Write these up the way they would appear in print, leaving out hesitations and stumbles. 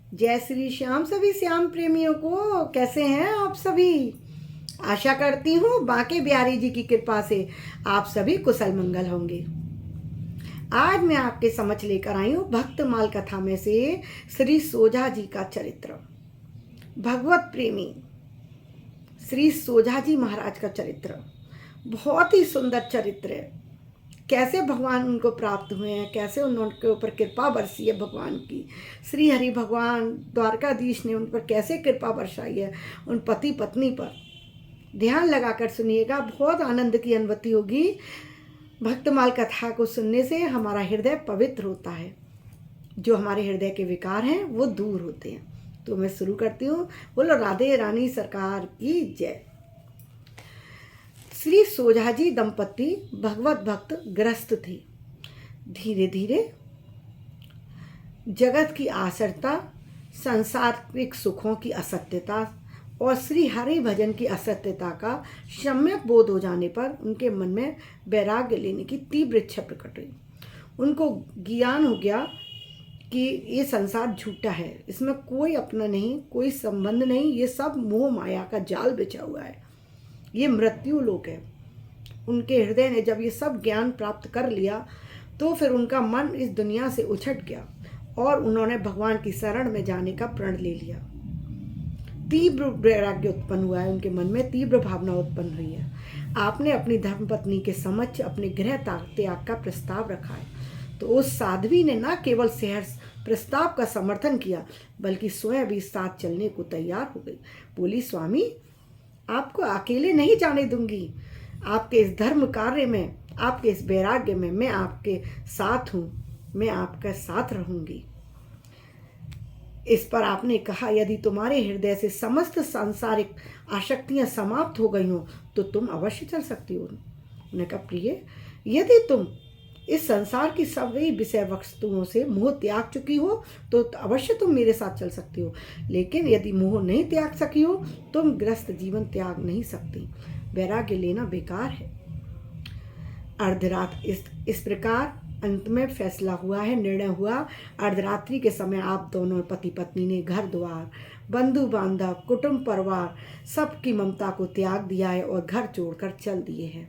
जय श्री श्याम सभी श्याम प्रेमियों को। कैसे हैं आप सभी? आशा करती हूँ बांके बिहारी जी की कृपा से आप सभी कुशल मंगल होंगे। आज मैं आपके समझ लेकर आई हूँ भक्तमाल कथा में से श्री सोझा जी का चरित्र। भगवत प्रेमी श्री सोझा जी महाराज का चरित्र बहुत ही सुंदर चरित्र है। कैसे भगवान उनको प्राप्त हुए हैं, कैसे उनके ऊपर कृपा बरसी है भगवान की। श्री हरि भगवान द्वारकाधीश ने उन पर कैसे कृपा बरसाई है, उन पति पत्नी पर। ध्यान लगाकर सुनिएगा, बहुत आनंद की अनुभूति होगी। भक्तमाल कथा को सुनने से हमारा हृदय पवित्र होता है, जो हमारे हृदय के विकार हैं वो दूर होते हैं। तो मैं शुरू करती हूँ। बोलो राधे रानी सरकार की जय। श्री सोझा जी दंपति भगवत भक्त ग्रस्त थे। धीरे धीरे जगत की आसरता, सांसारिक सुखों की असत्यता और श्री हरि भजन की असत्यता का सम्यक बोध हो जाने पर उनके मन में वैराग्य लेने की तीव्र इच्छा प्रकट हुई। उनको ज्ञान हो गया कि ये संसार झूठा है, इसमें कोई अपना नहीं, कोई संबंध नहीं, ये सब मोह माया का जाल बिछा हुआ है, ये मृत्यु लोक है। उनके हृदय ने जब ये सब ज्ञान प्राप्त कर लिया तो फिर उनका मन इस दुनिया से उछट गया और उन्होंने भगवान की शरण में जाने का प्रण ले लिया। तीव्र वैराग्य उत्पन्न हुआ है, उनके मन में तीव्र भावना उत्पन्न हुई है। आपने अपनी धर्मपत्नी के समक्ष अपने गृह त्याग का प्रस्ताव रखा है, तो उस साध्वी ने न केवल सहर्ष प्रस्ताव का समर्थन किया बल्कि स्वयं भी साथ चलने को तैयार हो गई। बोली, स्वामी आपको अकेले नहीं जाने दूंगी। आपके इस धर्म कार्य में, आपके इस वैराग्य में मैं आपके साथ हूँ, मैं आपके साथ रहूंगी। इस पर आपने कहा, यदि तुम्हारे हृदय से समस्त सांसारिक आसक्तियां समाप्त हो गई हो तो तुम अवश्य चल सकती हो। उन्होंने कहा, प्रिय, यदि तुम इस संसार की सभी विषय वस्तुओं से मोह त्याग चुकी हो तो अवश्य तुम मेरे साथ चल सकती हो, लेकिन यदि मोह नहीं त्याग सकी हो तुम गृहस्थ जीवन त्याग नहीं सकती। वैराग्य लेना बेकार है। अर्धरात इस प्रकार अंत में फैसला हुआ है, निर्णय हुआ। अर्धरात्रि के समय आप दोनों पति पत्नी ने घर द्वार, बंधु बांधव, कुटुंब परिवार सबकी ममता को त्याग दिया है और घर छोड़कर चल दिए हैं।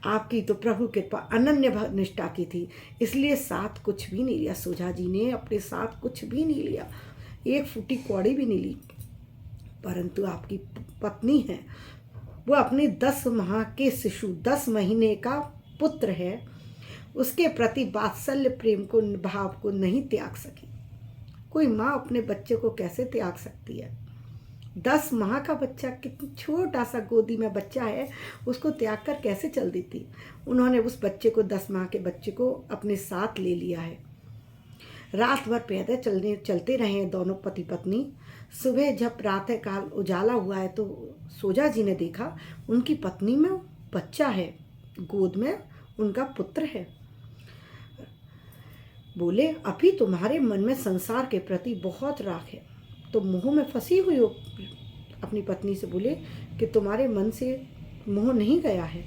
आपकी तो प्रभु कृपा अनन्य निष्ठा की थी, इसलिए साथ कुछ भी नहीं लिया। सोझा जी ने अपने साथ कुछ भी नहीं लिया, एक फूटी कौड़ी भी नहीं ली। परंतु आपकी पत्नी है, वो अपने 10 माह के शिशु, 10 महीने का पुत्र है, उसके प्रति वात्सल्य प्रेम को, भाव को नहीं त्याग सकी। कोई माँ अपने बच्चे को कैसे त्याग सकती है? 10 माह का बच्चा, कितना छोटा सा गोदी में बच्चा है, उसको त्याग कर कैसे चल देती? उन्होंने उस बच्चे को, 10 माह के बच्चे को अपने साथ ले लिया है। रात भर पैदल चलते रहे हैं दोनों पति पत्नी। सुबह जब प्रातः काल उजाला हुआ है तो सोझा जी ने देखा उनकी पत्नी में बच्चा है, गोद में उनका पुत्र है। बोले, अभी तुम्हारे मन में संसार के प्रति बहुत राग है, तो मोह में फंसी हुई हो। अपनी पत्नी से बोले कि तुम्हारे मन से मोह नहीं गया है।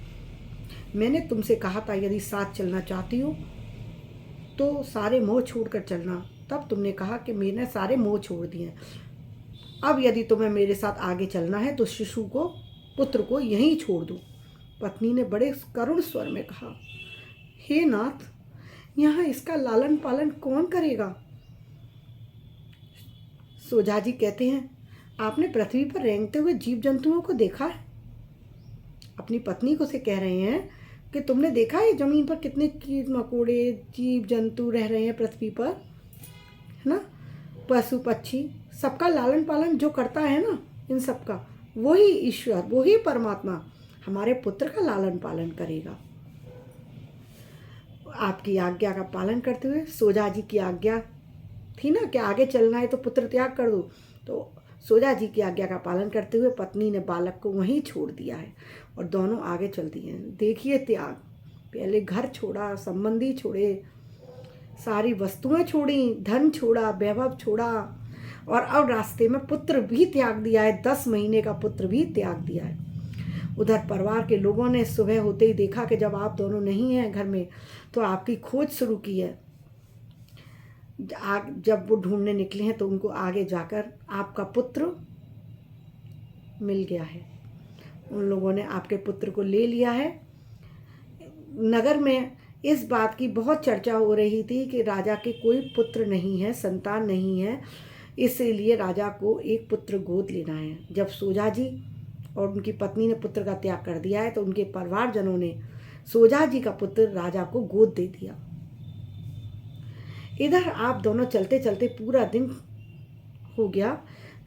मैंने तुमसे कहा था यदि साथ चलना चाहती हो तो सारे मोह छोड़कर चलना, तब तुमने कहा कि मैंने सारे मोह छोड़ दिए। अब यदि तुम्हें मेरे साथ आगे चलना है तो शिशु को, पुत्र को यहीं छोड़ दो। पत्नी ने बड़े करुण स्वर में कहा, हे नाथ, यहाँ इसका लालन पालन कौन करेगा? सोझा जी कहते हैं, आपने पृथ्वी पर रेंगते हुए जीव जंतुओं को देखा है? अपनी पत्नी को से कह रहे हैं कि तुमने देखा है जमीन पर कितने कीट मकोड़े, जीव जंतु रह रहे हैं पृथ्वी पर, है ना? पशु पक्षी सबका लालन पालन जो करता है ना, इन सबका वही ईश्वर, वही परमात्मा हमारे पुत्र का लालन पालन करेगा। आपकी आज्ञा का पालन करते हुए, सोझा जी की आज्ञा थी ना कि आगे चलना है तो पुत्र त्याग कर दो, तो सोझा जी की आज्ञा का पालन करते हुए पत्नी ने बालक को वहीं छोड़ दिया है और दोनों आगे चल दिए हैं। देखिए त्याग, पहले घर छोड़ा, संबंधी छोड़े, सारी वस्तुएं छोड़ी, धन छोड़ा, वैभव छोड़ा, और अब रास्ते में पुत्र भी त्याग दिया है, 10 महीने का पुत्र भी त्याग दिया है। उधर परिवार के लोगों ने सुबह होते ही देखा कि जब आप दोनों नहीं हैं घर में तो आपकी खोज शुरू की है। जब वो ढूंढने निकले हैं तो उनको आगे जाकर आपका पुत्र मिल गया है। उन लोगों ने आपके पुत्र को ले लिया है। नगर में इस बात की बहुत चर्चा हो रही थी कि राजा के कोई पुत्र नहीं है, संतान नहीं है, इसीलिए राजा को एक पुत्र गोद लेना है। जब सोजा जी और उनकी पत्नी ने पुत्र का त्याग कर दिया है तो उनके परिवारजनों ने सोजा जी का पुत्र राजा को गोद दे दिया। इधर आप दोनों चलते चलते पूरा दिन हो गया,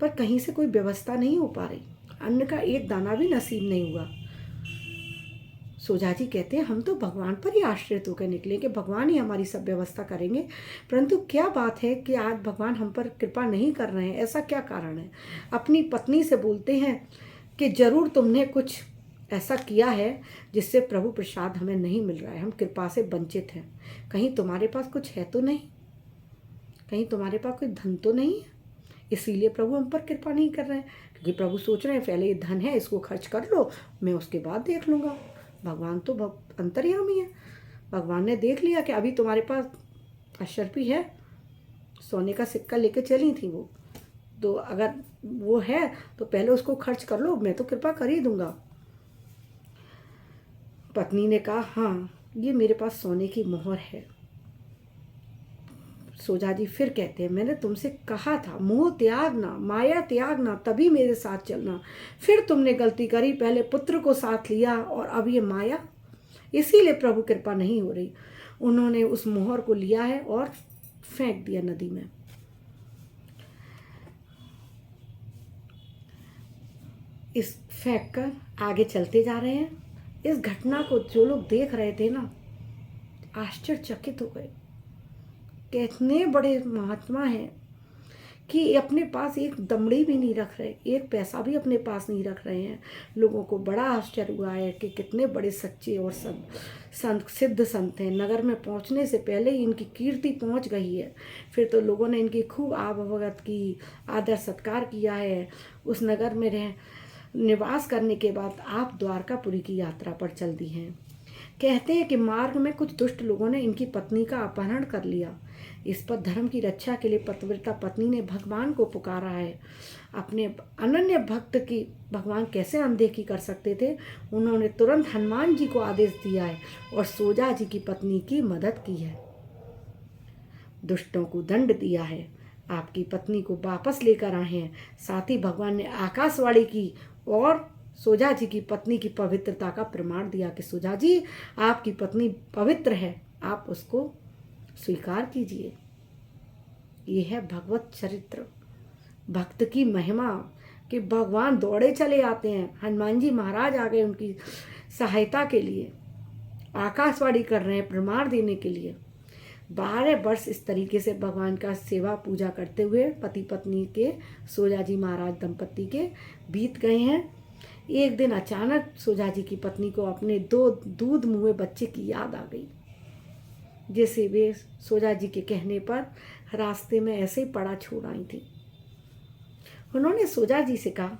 पर कहीं से कोई व्यवस्था नहीं हो पा रही। अन्न का एक दाना भी नसीब नहीं हुआ। सोजा जी कहते हैं हम तो भगवान पर ही आश्रित होकर निकले कि भगवान ही हमारी सब व्यवस्था करेंगे, परंतु क्या बात है कि आज भगवान हम पर कृपा नहीं कर रहे हैं, ऐसा क्या कारण है। अपनी पत्नी से बोलते हैं कि जरूर तुमने कुछ ऐसा किया है जिससे प्रभु प्रसाद हमें नहीं मिल रहा है, हम कृपा से वंचित हैं। कहीं तुम्हारे पास कुछ है तो नहीं, कहीं तुम्हारे पास कोई धन तो नहीं है, इसीलिए प्रभु हम पर कृपा नहीं कर रहे हैं। क्योंकि प्रभु सोच रहे हैं पहले ये धन है इसको खर्च कर लो, मैं उसके बाद देख लूँगा। भगवान तो अंतर्यामी है, भगवान ने देख लिया कि अभी तुम्हारे पास अशर्फी है, सोने का सिक्का लेके चली थी वो, तो अगर वो है तो पहले उसको खर्च कर लो, मैं तो कृपा कर ही दूंगा। पत्नी ने कहा हाँ ये मेरे पास सोने की मोहर है। सोजा जी फिर कहते हैं मैंने तुमसे कहा था मोह त्यागना, माया त्यागना, तभी मेरे साथ चलना। फिर तुमने गलती करी, पहले पुत्र को साथ लिया और अब ये माया, इसीलिए प्रभु कृपा नहीं हो रही। उन्होंने उस मोहर को लिया है और फेंक दिया नदी में। इस फेंक कर आगे चलते जा रहे हैं। इस घटना को जो लोग देख रहे थे ना आश्चर्यचकित हो गए। कितने बड़े महात्मा हैं कि अपने पास एक दमड़ी भी नहीं रख रहे, एक पैसा भी अपने पास नहीं रख रहे हैं। लोगों को बड़ा आश्चर्य हुआ है कि कितने बड़े सच्चे और संत सिद्ध संत हैं। नगर में पहुंचने से पहले ही इनकी कीर्ति पहुंच गई है। फिर तो लोगों ने इनकी खूब आवभगत की, आदर सत्कार किया है। उस नगर में निवास करने के बाद आप द्वारकापुरी की यात्रा पर चल दी हैं। कहते हैं कि मार्ग में कुछ दुष्ट लोगों ने इनकी पत्नी का अपहरण कर लिया। इस पर धर्म की रक्षा के लिए पतिव्रता पत्नी ने भगवान को पुकारा है। अपने अनन्य भक्त की भगवान कैसे अनदेखी कर सकते थे। उन्होंने तुरंत हनुमान जी को आदेश दिया है और सोजा जी की पत्नी की मदद की है, दुष्टों को दंड दिया है, आपकी पत्नी को वापस लेकर आए हैं। साथ ही भगवान ने आकाशवाणी की और सोजा जी की पत्नी की पवित्रता का प्रमाण दिया कि सोजा जी आपकी पत्नी पवित्र है, आप उसको स्वीकार कीजिए। ये है भगवत चरित्र, भक्त की महिमा कि भगवान दौड़े चले आते हैं। हनुमान जी महाराज आ गए उनकी सहायता के लिए, आकाशवाणी कर रहे हैं प्रमाण देने के लिए। 12 वर्ष इस तरीके से भगवान का सेवा पूजा करते हुए पति पत्नी के सोजा जी महाराज दंपत्ति के बीत गए हैं। एक दिन अचानक सोजा जी की पत्नी को अपने 2 दूध मुँहे बच्चे की याद आ गई, जैसे वे सोजा जी के कहने पर रास्ते में ऐसे ही पड़ा छोड़ आई थी। उन्होंने सोजा जी से कहा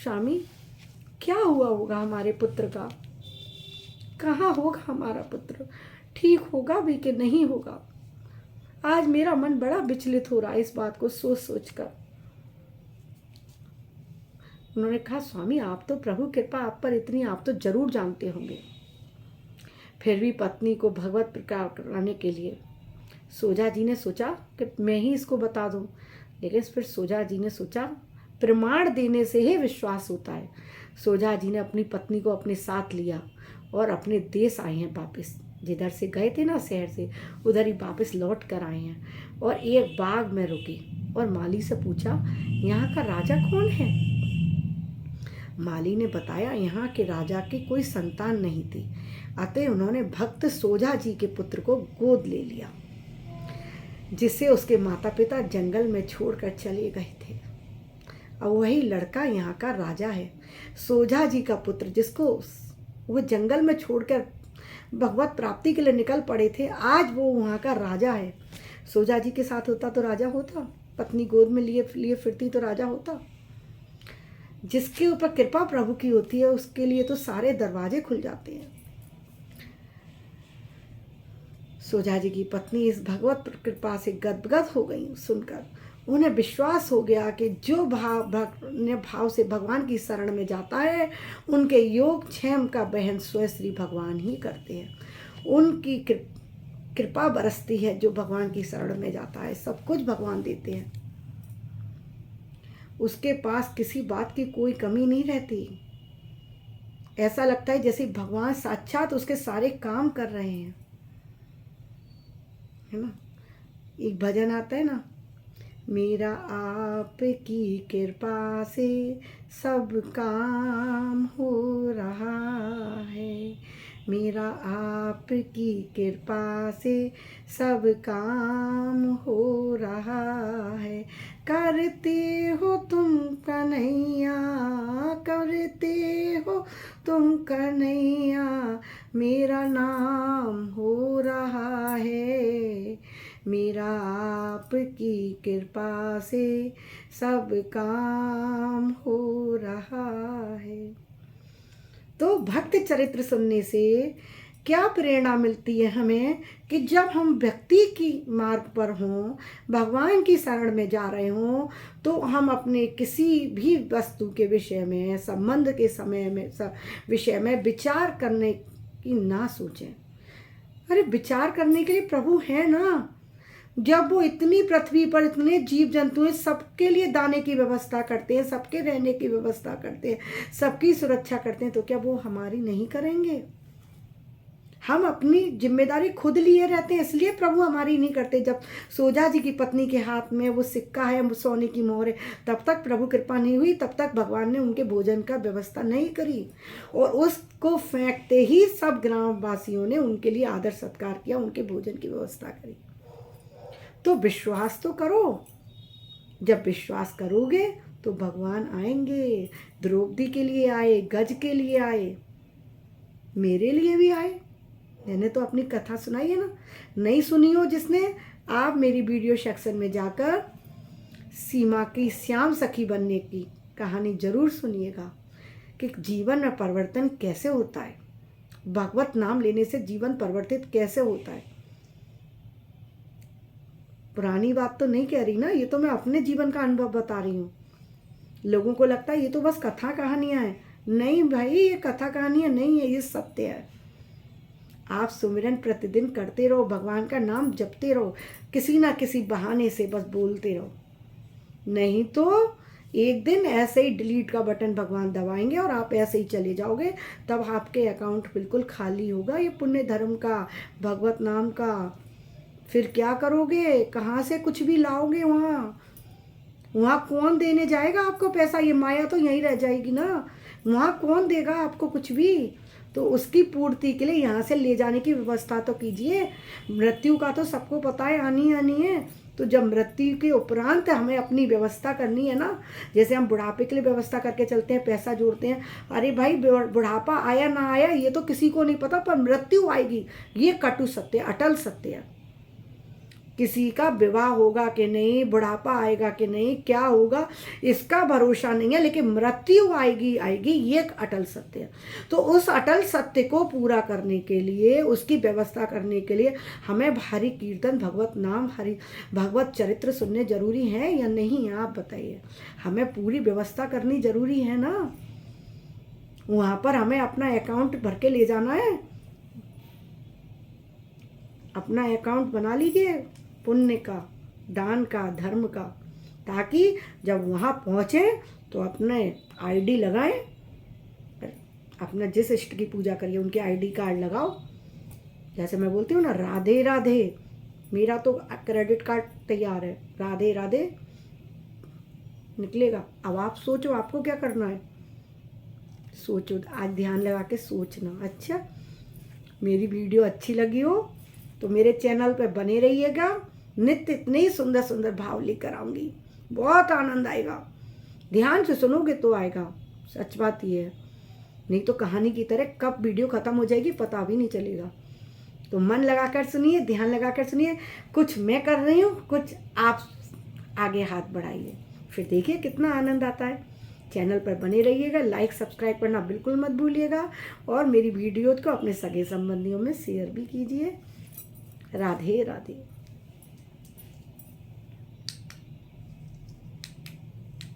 स्वामी क्या हुआ होगा हमारे पुत्र का, कहाँ होगा हमारा पुत्र, ठीक होगा भी कि नहीं होगा। आज मेरा मन बड़ा विचलित हो रहा है इस बात को सोच सोच कर। उन्होंने कहा स्वामी आप तो प्रभु कृपा आप पर इतनी, आप तो जरूर जानते होंगे। फिर भी पत्नी को भगवत प्रकार कराने के लिए सोजा जी ने सोचा कि मैं ही इसको बता दूं, लेकिन फिर सोजा जी ने सोचा प्रमाण देने से ही विश्वास होता है। सोजा जी ने अपनी पत्नी को अपने साथ लिया और अपने देश आए हैं वापस, जिधर से गए थे ना शहर से, उधर ही वापस लौट कर आए हैं और एक बाग में रुके और माली से पूछा यहाँ का राजा कौन है। माली ने बताया यहाँ के राजा की कोई संतान नहीं थी, अतः उन्होंने भक्त सोजा जी के पुत्र को गोद ले लिया, जिसे उसके माता पिता जंगल में छोड़कर चले गए थे। अब वही लड़का यहाँ का राजा है, सोजा जी का पुत्र, जिसको वो जंगल में छोड़कर भगवत प्राप्ति के लिए निकल पड़े थे, आज वो वहाँ का राजा है। सोजा जी के साथ होता तो राजा होता, पत्नी गोद में लिए फिरती तो राजा होता। जिसके ऊपर कृपा प्रभु की होती है उसके लिए तो सारे दरवाजे खुल जाते हैं। सोजा जी की पत्नी इस भगवत कृपा से गदगद हो गई सुनकर। उन्हें विश्वास हो गया कि जो भाव से भगवान की शरण में जाता है उनके योग क्षेम का वहन स्वयं श्री भगवान ही करते हैं। उनकी कृपा बरसती है जो भगवान की शरण में जाता है, सब कुछ भगवान देते हैं। उसके पास किसी बात की कोई कमी नहीं रहती। ऐसा लगता है जैसे भगवान साक्षात उसके सारे काम कर रहे हैं, है ना। एक भजन आता है ना, मेरा आपकी कृपा से सब काम हो रहा है, मेरा आपकी कृपा से सब काम हो रहा है। करते हो तुम कन्हैया, करते हो तुम कन्हैया, मेरा नाम हो रहा है, मेरा आपकी कृपा से सब काम हो रहा है। तो भक्त चरित्र सुनने से क्या प्रेरणा मिलती है हमें कि जब हम भक्ति की मार्ग पर हों, भगवान की शरण में जा रहे हों, तो हम अपने किसी भी वस्तु के विषय में, संबंध के समय में विषय में विचार करने की ना सोचें। अरे विचार करने के लिए प्रभु है ना। जब वो इतनी पृथ्वी पर इतने जीव जंतु हैं, सबके लिए दाने की व्यवस्था करते हैं, सबके रहने की व्यवस्था करते हैं, सबकी सुरक्षा करते हैं, तो क्या वो हमारी नहीं करेंगे? हम अपनी जिम्मेदारी खुद लिए रहते हैं, इसलिए प्रभु हमारी नहीं करते। जब सोजा जी की पत्नी के हाथ में वो सिक्का है, वो सोने की मोहर है, तब तक प्रभु कृपा नहीं हुई, तब तक भगवान ने उनके भोजन का व्यवस्था नहीं करी। और उसको फेंकते ही सब ग्रामवासियों ने उनके लिए आदर सत्कार किया, उनके भोजन की व्यवस्था करी। तो विश्वास तो करो। जब विश्वास करोगे तो भगवान आएंगे। द्रौपदी के लिए आए, गज के लिए आए, मेरे लिए भी आए। मैंने तो अपनी कथा सुनाई है ना। नहीं सुनी हो जिसने, आप मेरी वीडियो सेक्शन में जाकर सीमा की श्याम सखी बनने की कहानी जरूर सुनिएगा कि जीवन में परिवर्तन कैसे होता है, भगवत नाम लेने से जीवन परिवर्तित कैसे होता है। पुरानी बात तो नहीं कह रही ना, ये तो मैं अपने जीवन का अनुभव बता रही हूँ। लोगों को लगता है ये तो बस कथा कहानियाँ हैं। नहीं भाई, ये कथा कहानियाँ नहीं है, ये सत्य है। आप सुमिरन प्रतिदिन करते रहो, भगवान का नाम जपते रहो, किसी ना किसी बहाने से बस बोलते रहो। नहीं तो एक दिन ऐसे ही डिलीट का बटन भगवान दबाएंगे और आप ऐसे ही चले जाओगे। तब आपके अकाउंट बिल्कुल खाली होगा ये पुण्य धर्म का, भगवत नाम का। फिर क्या करोगे? कहाँ से कुछ भी लाओगे? वहाँ कौन देने जाएगा आपको पैसा? ये माया तो यहीं रह जाएगी ना। वहाँ कौन देगा आपको कुछ भी? तो उसकी पूर्ति के लिए यहाँ से ले जाने की व्यवस्था तो कीजिए। मृत्यु का तो सबको पता है, आनी है। तो जब मृत्यु के उपरांत हमें अपनी व्यवस्था करनी है ना, जैसे हम बुढ़ापे के लिए व्यवस्था करके चलते हैं, पैसा जोड़ते हैं। अरे भाई, बुढ़ापा आया ना आया ये तो किसी को नहीं पता, पर मृत्यु आएगी, ये कटु सत्य, अटल सत्य है। किसी का विवाह होगा कि नहीं, बुढ़ापा आएगा कि नहीं, क्या होगा इसका भरोसा नहीं है, लेकिन मृत्यु आएगी ये एक अटल सत्य है। तो उस अटल सत्य को पूरा करने के लिए, उसकी व्यवस्था करने के लिए हमें हरि कीर्तन, भगवत नाम, भगवत चरित्र सुनने जरूरी है या नहीं? आप बताइए। हमें पूरी व्यवस्था करनी जरूरी है ना। वहाँ पर हमें अपना अकाउंट भर के ले जाना है, अपना अकाउंट बना लीजिए पुण्य का, दान का, धर्म का, ताकि जब वहाँ पहुँचे तो अपने आईडी लगाएं। अपना जिस इष्ट की पूजा करिए उनके आईडी कार्ड लगाओ। जैसे मैं बोलती हूँ ना, राधे राधे, मेरा तो क्रेडिट कार्ड तैयार है, राधे राधे निकलेगा। अब आप सोचो आपको क्या करना है, सोचो, आज ध्यान लगा के सोचना। अच्छा, मेरी वीडियो अच्छी लगी हो तो मेरे चैनल पे बने रहिएगा। नित्य इतने ही सुंदर सुंदर भाव लेकर आऊँगी, बहुत आनंद आएगा। ध्यान से सुनोगे तो आएगा, सच बात ये है। नहीं तो कहानी की तरह कब वीडियो ख़त्म हो जाएगी पता भी नहीं चलेगा। तो मन लगाकर सुनिए, ध्यान लगाकर सुनिए। कुछ मैं कर रही हूँ, कुछ आप आगे हाथ बढ़ाइए, फिर देखिए कितना आनंद आता है। चैनल पर बने रहिएगा, लाइक सब्सक्राइब करना बिल्कुल मत भूलिएगा, और मेरी वीडियो को अपने सगे संबंधियों में शेयर भी कीजिए। राधे राधे।